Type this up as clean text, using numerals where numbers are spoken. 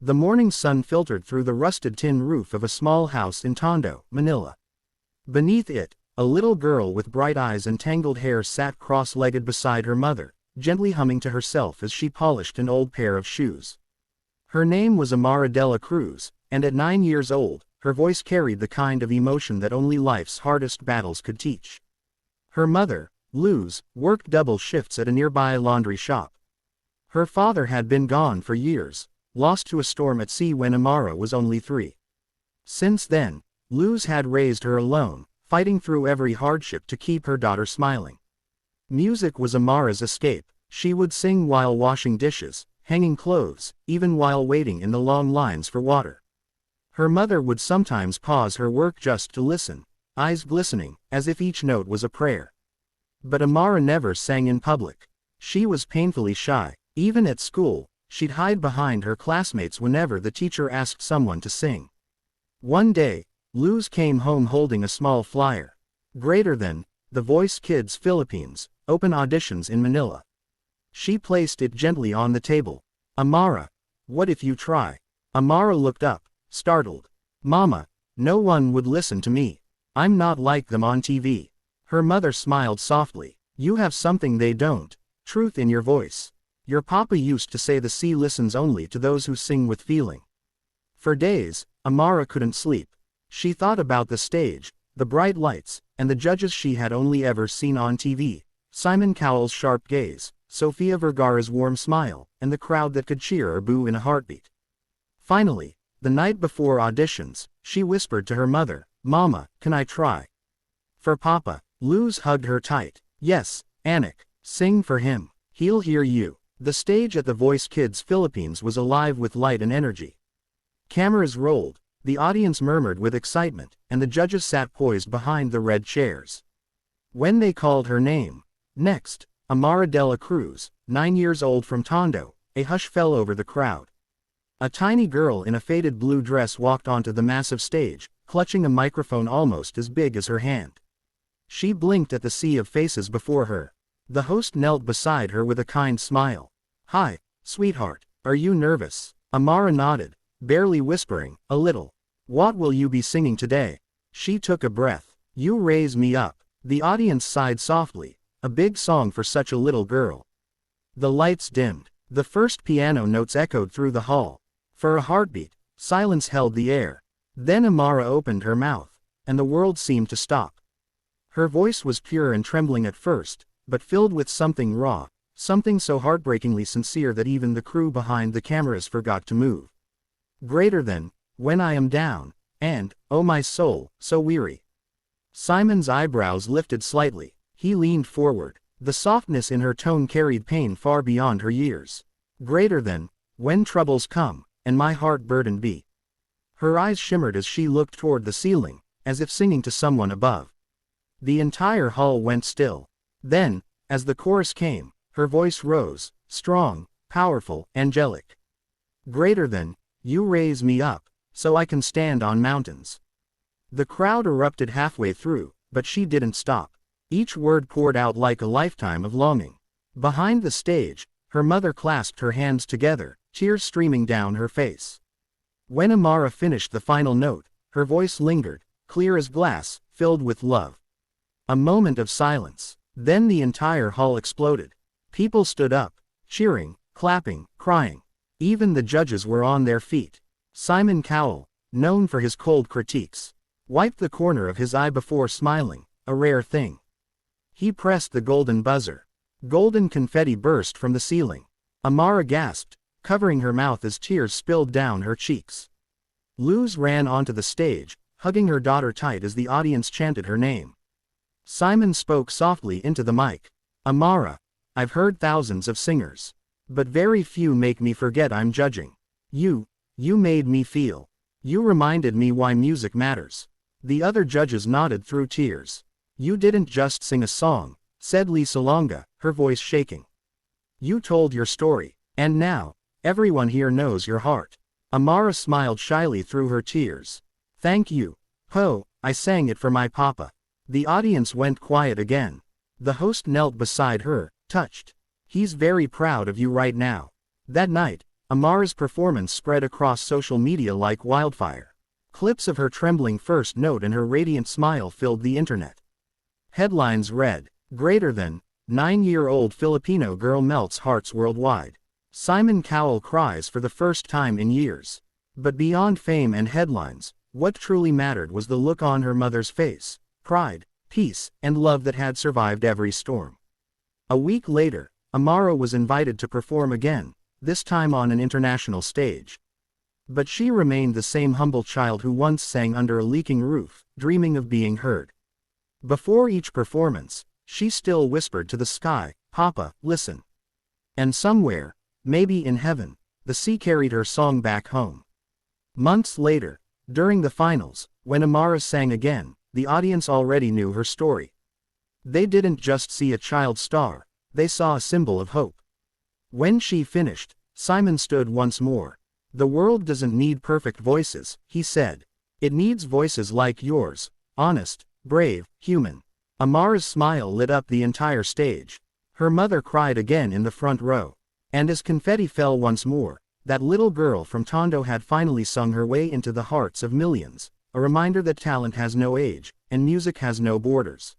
The morning sun filtered through the rusted tin roof of a small house in Tondo, Manila. Beneath it, a little girl with bright eyes and tangled hair sat cross-legged beside her mother, gently humming to herself as she polished an old pair of shoes. Her name was Amara Dela Cruz, and at 9 years old, her voice carried the kind of emotion that only life's hardest battles could teach. Her mother, Luz, worked double shifts at a nearby laundry shop. Her father had been gone for years, lost to a storm at sea when Amara was only 3. Since then, Luz had raised her alone, fighting through every hardship to keep her daughter smiling. Music was Amara's escape. She would sing while washing dishes, hanging clothes, even while waiting in the long lines for water. Her mother would sometimes pause her work just to listen, eyes glistening, as if each note was a prayer. But Amara never sang in public. She was painfully shy. Even at school, she'd hide behind her classmates whenever the teacher asked someone to sing. One day, Luz came home holding a small flyer. Greater than, The Voice Kids Philippines, open auditions in Manila. She placed it gently on the table. Amara, what if you try? Amara looked up, startled. Mama, no one would listen to me. I'm not like them on TV. Her mother smiled softly. You have something they don't, truth in your voice. Your papa used to say the sea listens only to those who sing with feeling. For days, Amara couldn't sleep. She thought about the stage, the bright lights, and the judges she had only ever seen on TV. Simon Cowell's sharp gaze, Sofia Vergara's warm smile, and the crowd that could cheer or boo in a heartbeat. Finally, the night before auditions, she whispered to her mother, Mama, can I try? For Papa. Luz hugged her tight. Yes, Anik, sing for him. He'll hear you. The stage at The Voice Kids Philippines was alive with light and energy. Cameras rolled, the audience murmured with excitement, and the judges sat poised behind the red chairs. When they called her name, next, Amara Dela Cruz, 9 years old from Tondo, a hush fell over the crowd. A tiny girl in a faded blue dress walked onto the massive stage, clutching a microphone almost as big as her hand. She blinked at the sea of faces before her. The host knelt beside her with a kind smile. Hi, sweetheart, are you nervous? Amara nodded, barely whispering, a little. What will you be singing today? She took a breath. You Raise Me Up. The audience sighed softly, a big song for such a little girl. The lights dimmed. The first piano notes echoed through the hall. For a heartbeat, silence held the air. Then Amara opened her mouth, and the world seemed to stop. Her voice was pure and trembling at first, but filled with something raw, something so heartbreakingly sincere that even the crew behind the cameras forgot to move. Greater than, When I Am Down, and, Oh My Soul, So Weary. Simon's eyebrows lifted slightly. He leaned forward. The softness in her tone carried pain far beyond her years. Greater than, When Troubles Come, and My Heart Burdened Be. Her eyes shimmered as she looked toward the ceiling, as if singing to someone above. The entire hall went still. Then, as the chorus came, her voice rose, strong, powerful, angelic. Greater than, You Raise Me Up, so I can stand on mountains. The crowd erupted halfway through, but she didn't stop. Each word poured out like a lifetime of longing. Behind the stage, her mother clasped her hands together, tears streaming down her face. When Amara finished the final note, her voice lingered, clear as glass, filled with love. A moment of silence. Then the entire hall exploded. People stood up, cheering, clapping, crying. Even the judges were on their feet. Simon Cowell, known for his cold critiques, wiped the corner of his eye before smiling, a rare thing. He pressed the golden buzzer. Golden confetti burst from the ceiling. Amara gasped, covering her mouth as tears spilled down her cheeks. Luz ran onto the stage, hugging her daughter tight as the audience chanted her name. Simon spoke softly into the mic. Amara, I've heard thousands of singers. But very few make me forget I'm judging. You made me feel. You reminded me why music matters. The other judges nodded through tears. You didn't just sing a song, said Lisa Longa, her voice shaking. You told your story, and now, everyone here knows your heart. Amara smiled shyly through her tears. Thank you. Po, I sang it for my papa. The audience went quiet again. The host knelt beside her, touched. He's very proud of you right now. That night, Amara's performance spread across social media like wildfire. Clips of her trembling first note and her radiant smile filled the internet. Headlines read, "Greater than, 9-year-old Filipino girl melts hearts worldwide. Simon Cowell cries for the first time in years." But beyond fame and headlines, what truly mattered was the look on her mother's face: pride, peace, and love that had survived every storm. A week later, Amara was invited to perform again, this time on an international stage. But she remained the same humble child who once sang under a leaking roof, dreaming of being heard. Before each performance, she still whispered to the sky, "Papa, listen." And somewhere, maybe in heaven, the sea carried her song back home. Months later, during the finals, when Amara sang again, the audience already knew her story. They didn't just see a child star, they saw a symbol of hope. When she finished, Simon stood once more. "The world doesn't need perfect voices," he said. "It needs voices like yours, honest, brave, human." Amara's smile lit up the entire stage. Her mother cried again in the front row. And as confetti fell once more, that little girl from Tondo had finally sung her way into the hearts of millions, a reminder that talent has no age, and music has no borders.